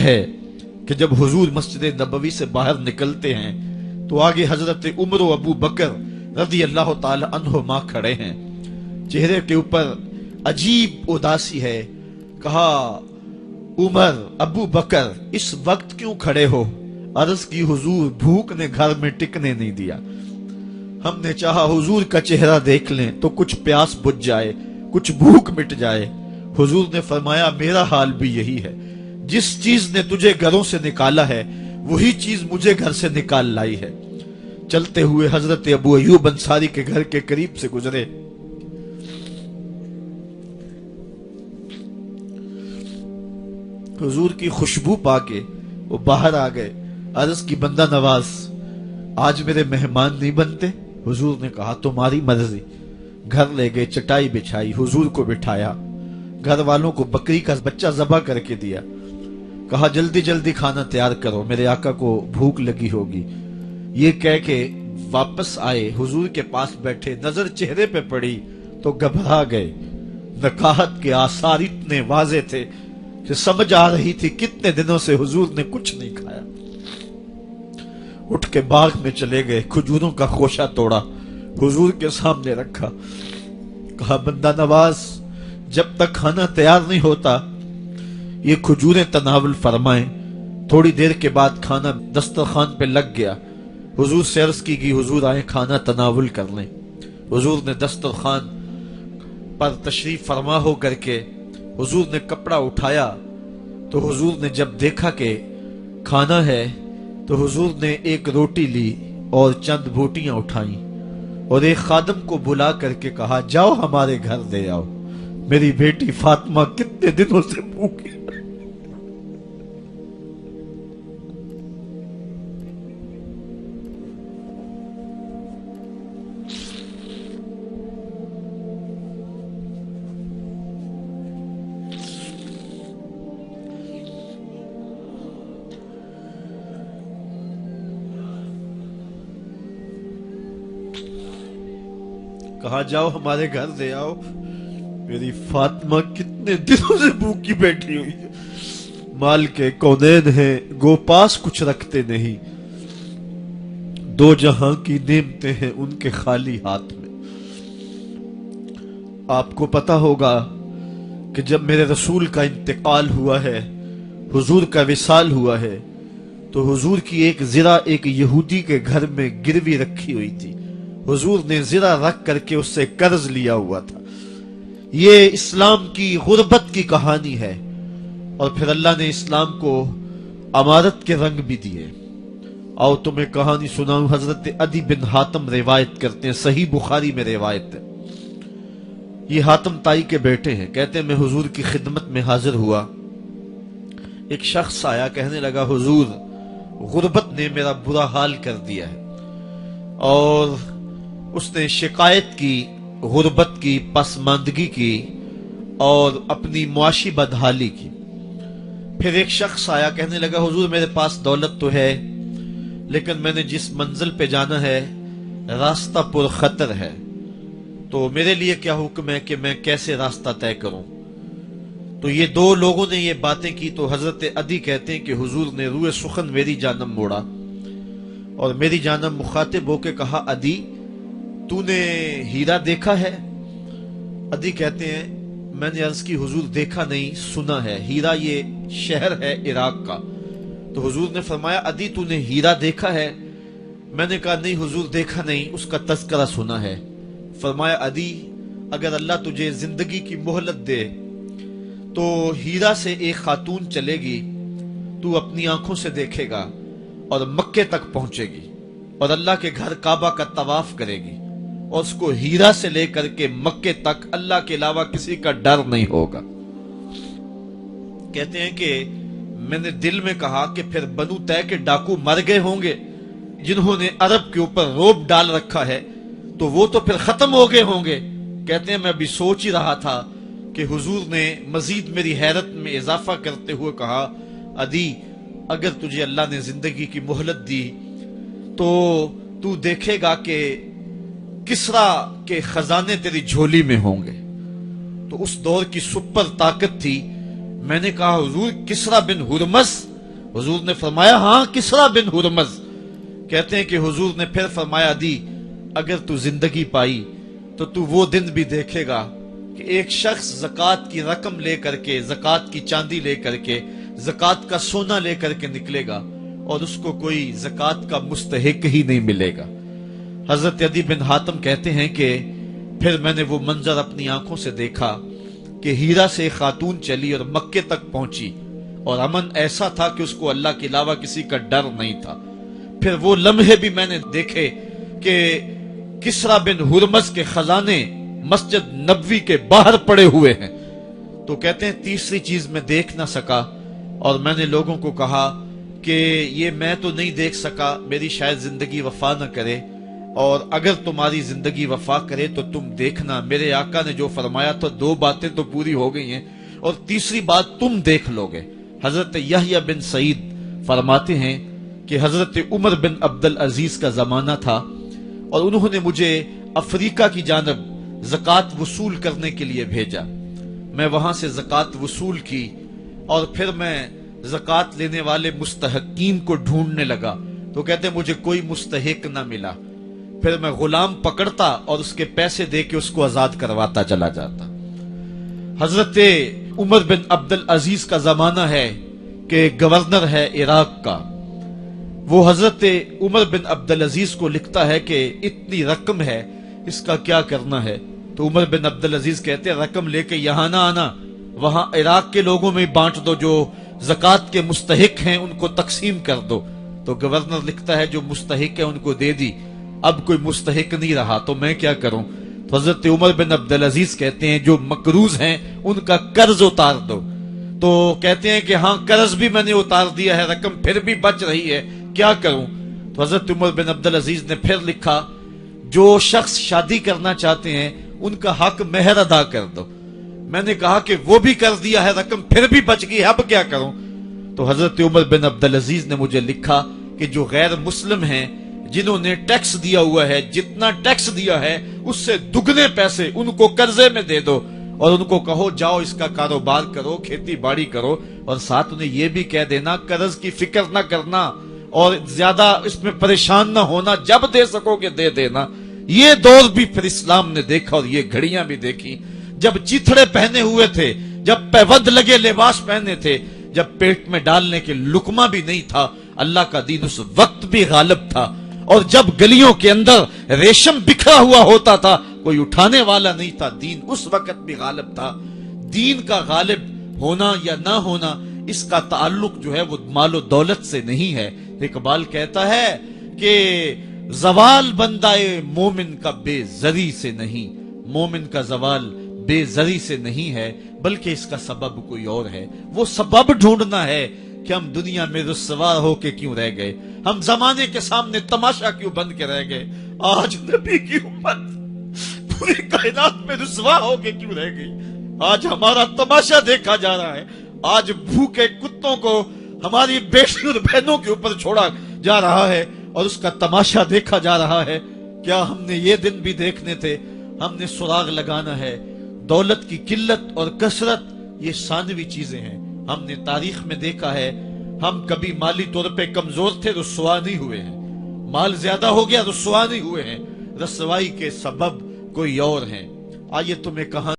ہے کہ جب حضور مسجد نبوی سے باہر نکلتے ہیں تو آگے حضرت عمر و ابو بکر رضی اللہ تعالی عنہما کھڑے ہیں، چہرے کے اوپر عجیب اداسی ہے۔ کہا عمر ابو بکر اس وقت کیوں کھڑے ہو؟ عرض کی حضور بھوک نے گھر میں ٹکنے نہیں دیا، ہم نے چاہا حضور کا چہرہ دیکھ لیں تو کچھ پیاس بجھ جائے، کچھ بھوک مٹ جائے۔ حضور نے فرمایا میرا حال بھی یہی ہے، جس چیز نے تجھے گھروں سے نکالا ہے وہی چیز مجھے گھر سے نکال لائی ہے۔ چلتے ہوئے حضرت ابو ایوب انصاری کے گھر کے قریب سے گزرے، حضور کی خوشبو پا کے وہ باہر آ گئے۔ عرض کی بندہ نواز آج میرے مہمان نہیں بنتے؟ حضور نے کہا تمہاری مرضی۔ گھر لے گئے، چٹائی بچھائی، حضور کو بٹھایا، گھر والوں کو بکری کا بچہ ذبح کر کے دیا، کہا جلدی جلدی کھانا تیار کرو، میرے آقا کو بھوک لگی ہوگی۔ یہ کہہ کے واپس آئے، حضور کے پاس بیٹھے، نظر چہرے پہ پڑی تو گھبرا گئے۔ نکاحت کے آثار اتنے واضح تھے کہ سمجھ آ رہی تھی کتنے دنوں سے حضور نے کچھ نہیں کھایا۔ اٹھ کے باغ میں چلے گئے، کھجوروں کا خوشہ توڑا، حضور کے سامنے رکھا، کہا بندہ نواز جب تک کھانا تیار نہیں ہوتا یہ کھجوریں تناول فرمائیں۔ تھوڑی دیر کے بعد کھانا دسترخوان پہ لگ گیا، حضور سے عرض کی گئی حضور آئے کھانا تناول کر لیں۔ حضور نے دسترخوان پر تشریف فرما ہو کر کے حضور نے کپڑا اٹھایا تو حضور نے جب دیکھا کہ کھانا ہے تو حضور نے ایک روٹی لی اور چند بوٹیاں اٹھائیں اور ایک خادم کو بلا کر کے کہا جاؤ ہمارے گھر دے آؤ، میری بیٹی فاطمہ کتنے دنوں سے بھوکی۔ کہا جاؤ ہمارے گھر دے آؤ، میری فاطمہ کتنے دنوں سے بھوکی بیٹھی ہوئی ہے۔ مال کے کونین ہیں گو پاس کچھ رکھتے نہیں، دو جہاں کی نعمتیں ہیں ان کے خالی ہاتھ میں۔ آپ کو پتا ہوگا کہ جب میرے رسول کا انتقال ہوا ہے، حضور کا وصال ہوا ہے، تو حضور کی ایک زرہ ایک یہودی کے گھر میں گروی رکھی ہوئی تھی، حضور نے زرہ رکھ کر کے اس سے قرض لیا ہوا تھا۔ یہ اسلام کی غربت کی کہانی ہے، اور پھر اللہ نے اسلام کو امارت کے رنگ بھی دیے۔ آؤ تمہیں کہانی سناؤں، حضرت عدی بن حاتم روایت کرتے ہیں، صحیح بخاری میں روایت ہے۔ یہ حاتم تائی کے بیٹے ہیں، کہتے ہیں میں حضور کی خدمت میں حاضر ہوا، ایک شخص آیا کہنے لگا حضور غربت نے میرا برا حال کر دیا ہے، اور اس نے شکایت کی غربت کی، پسماندگی کی اور اپنی معاشی بدحالی کی۔ پھر ایک شخص آیا کہنے لگا حضور میرے پاس دولت تو ہے لیکن میں نے جس منزل پہ جانا ہے راستہ پر خطر ہے، تو میرے لیے کیا حکم ہے کہ میں کیسے راستہ طے کروں؟ تو یہ دو لوگوں نے یہ باتیں کی تو حضرت عدی کہتے ہیں کہ حضور نے روئے سخن میری جانب موڑا اور میری جانب مخاطب ہو کے کہا عدی تو نے ہیرا دیکھا ہے؟ عدی کہتے ہیں میں نے عرض کی حضور دیکھا نہیں، سنا ہے، ہیرا یہ شہر ہے عراق کا۔ تو حضور نے فرمایا عدی تو نے ہیرا دیکھا ہے؟ میں نے کہا نہیں حضور دیکھا نہیں، اس کا تذکرہ سنا ہے۔ فرمایا عدی اگر اللہ تجھے زندگی کی مہلت دے تو ہیرا سے ایک خاتون چلے گی، تو اپنی آنکھوں سے دیکھے گا اور مکے تک پہنچے گی اور اللہ کے گھر کعبہ کا طواف کرے گی، اور اس کو ہیرا سے لے کر کے مکے تک اللہ کے علاوہ کسی کا ڈر نہیں ہوگا۔ کہتے ہیں کہ میں نے دل میں کہا کہ پھر بنو طے کے ڈاکو مر گئے ہوں گے جنہوں نے عرب کے اوپر روب ڈال رکھا ہے، تو وہ تو پھر ختم ہو گئے ہوں گے۔ کہتے ہیں میں ابھی سوچ ہی رہا تھا کہ حضور نے مزید میری حیرت میں اضافہ کرتے ہوئے کہا عدی اگر تجھے اللہ نے زندگی کی مہلت دی تو تو دیکھے گا کہ کسرا کے خزانے تیری جھولی میں ہوں گے۔ تو اس دور کی سپر طاقت تھی۔ میں نے کہا حضور کسرا بن ہرمز حضور نے فرمایا ہاں کسرا بن ہرمز. کہتے ہیں کہ حضور نے پھر فرمایا دی اگر تو زندگی پائی تو تو وہ دن بھی دیکھے گا کہ ایک شخص زکوٰۃ کی رقم لے کر کے، زکوٰۃ کی چاندی لے کر کے، زکوٰۃ کا سونا لے کر کے نکلے گا اور اس کو کوئی زکوٰۃ کا مستحق ہی نہیں ملے گا. حضرت عدی بن حاتم کہتے ہیں کہ پھر میں نے وہ منظر اپنی آنکھوں سے دیکھا کہ ہیرا سے ایک خاتون چلی اور مکے تک پہنچی اور امن ایسا تھا کہ اس کو اللہ کے علاوہ کسی کا ڈر نہیں تھا. پھر وہ لمحے بھی میں نے دیکھے کہ کسرا بن ہرمز کے خزانے مسجد نبوی کے باہر پڑے ہوئے ہیں. تو کہتے ہیں تیسری چیز میں دیکھ نہ سکا اور میں نے لوگوں کو کہا کہ یہ میں تو نہیں دیکھ سکا، میری شاید زندگی وفا نہ کرے، اور اگر تمہاری زندگی وفا کرے تو تم دیکھنا میرے آقا نے جو فرمایا تھا 2 باتیں تو پوری ہو گئی ہیں اور تیسری بات تم دیکھ لو گے. حضرت یحییٰ بن سعید فرماتے ہیں کہ حضرت عمر بن عبدالعزیز کا زمانہ تھا اور انہوں نے مجھے افریقہ کی جانب زکوٰۃ وصول کرنے کے لیے بھیجا. میں وہاں سے زکوٰۃ وصول کی اور پھر میں زکوٰۃ لینے والے مستحقین کو ڈھونڈنے لگا. تو کہتے ہیں مجھے کوئی مستحق نہ ملا. پھر میں غلام پکڑتا اور اس کے پیسے دے کے اس کو آزاد کرواتا چلا جاتا. حضرت عمر بن عبدالعزیز کا زمانہ ہے کہ گورنر ہے عراق کا. وہ حضرت عمر بن عبدالعزیز کو لکھتا ہے کہ اتنی رقم ہے، اس کا کیا کرنا ہے؟ تو عمر بن عبدالعزیز کہتے ہیں رقم لے کے یہاں نہ آنا، وہاں عراق کے لوگوں میں بانٹ دو، جو زکوٰۃ کے مستحق ہیں ان کو تقسیم کر دو. تو گورنر لکھتا ہے جو مستحق ہے ان کو دے دی، اب کوئی مستحق نہیں رہا تو میں کیا کروں؟ تو حضرت عمر بن عبدالعزیز کہتے ہیں جو مقروض ہیں ان کا قرض اتار دو. تو کہتے ہیں کہ ہاں قرض بھی میں نے اتار دیا ہے، رقم پھر بھی بچ رہی ہے، کیا کروں؟ تو حضرت عمر بن عبدالعزیز نے پھر لکھا جو شخص شادی کرنا چاہتے ہیں ان کا حق مہر ادا کر دو. میں نے کہا کہ وہ بھی کر دیا ہے، رقم پھر بھی بچ گئی ہے، اب کیا کروں؟ تو حضرت عمر بن عبدالعزیز نے مجھے لکھا کہ جو غیر مسلم ہیں جنہوں نے ٹیکس دیا ہوا ہے، جتنا ٹیکس دیا ہے اس سے دگنے پیسے ان کو قرضے میں دے دو اور ان کو کہو جاؤ اس کا کاروبار کرو، کھیتی باڑی کرو، اور ساتھ انہیں یہ بھی کہہ دینا قرض کی فکر نہ کرنا اور زیادہ اس میں پریشان نہ ہونا، جب دے سکو گے دے دینا. یہ دور بھی پھر اسلام نے دیکھا اور یہ گھڑیاں بھی دیکھی جب چیتھڑے پہنے ہوئے تھے، جب پیوند لگے لباس پہنے تھے، جب پیٹ میں ڈالنے کے لقمہ بھی نہیں تھا. اللہ کا دین اس وقت بھی غالب تھا، اور جب گلیوں کے اندر ریشم بکھرا ہوا ہوتا تھا کوئی اٹھانے والا نہیں تھا، دین اس وقت بھی غالب تھا. دین کا غالب ہونا یا نہ ہونا اس کا تعلق جو ہے وہ مال و دولت سے نہیں ہے. اقبال کہتا ہے کہ زوال بندہ مومن کا بے زری سے نہیں، مومن کا زوال بے زری سے نہیں ہے بلکہ اس کا سبب کوئی اور ہے. وہ سبب ڈھونڈنا ہے کہ ہم دنیا میں رسوا ہو کے کیوں رہ گئے، ہم زمانے کے سامنے تماشا کیوں بن کے رہ گئے. آج نبی کی امت پوری کائنات میں رسوا ہو کے کیوں رہ گئی. آج ہمارا تماشا دیکھا جا رہا ہے، آج بھوکے کتوں کو ہماری بیٹی اور بہنوں کے اوپر چھوڑا جا رہا ہے اور اس کا تماشا دیکھا جا رہا ہے. کیا ہم نے یہ دن بھی دیکھنے تھے؟ ہم نے سراغ لگانا ہے. دولت کی قلت اور کثرت یہ ثانوی چیزیں ہیں. ہم نے تاریخ میں دیکھا ہے ہم کبھی مالی طور پہ کمزور تھے، رسوا نہیں ہوئے ہیں. مال زیادہ ہو گیا، رسوا نہیں ہوئے ہیں. رسوائی کے سبب کوئی اور ہیں. آئیے تمہیں کہاں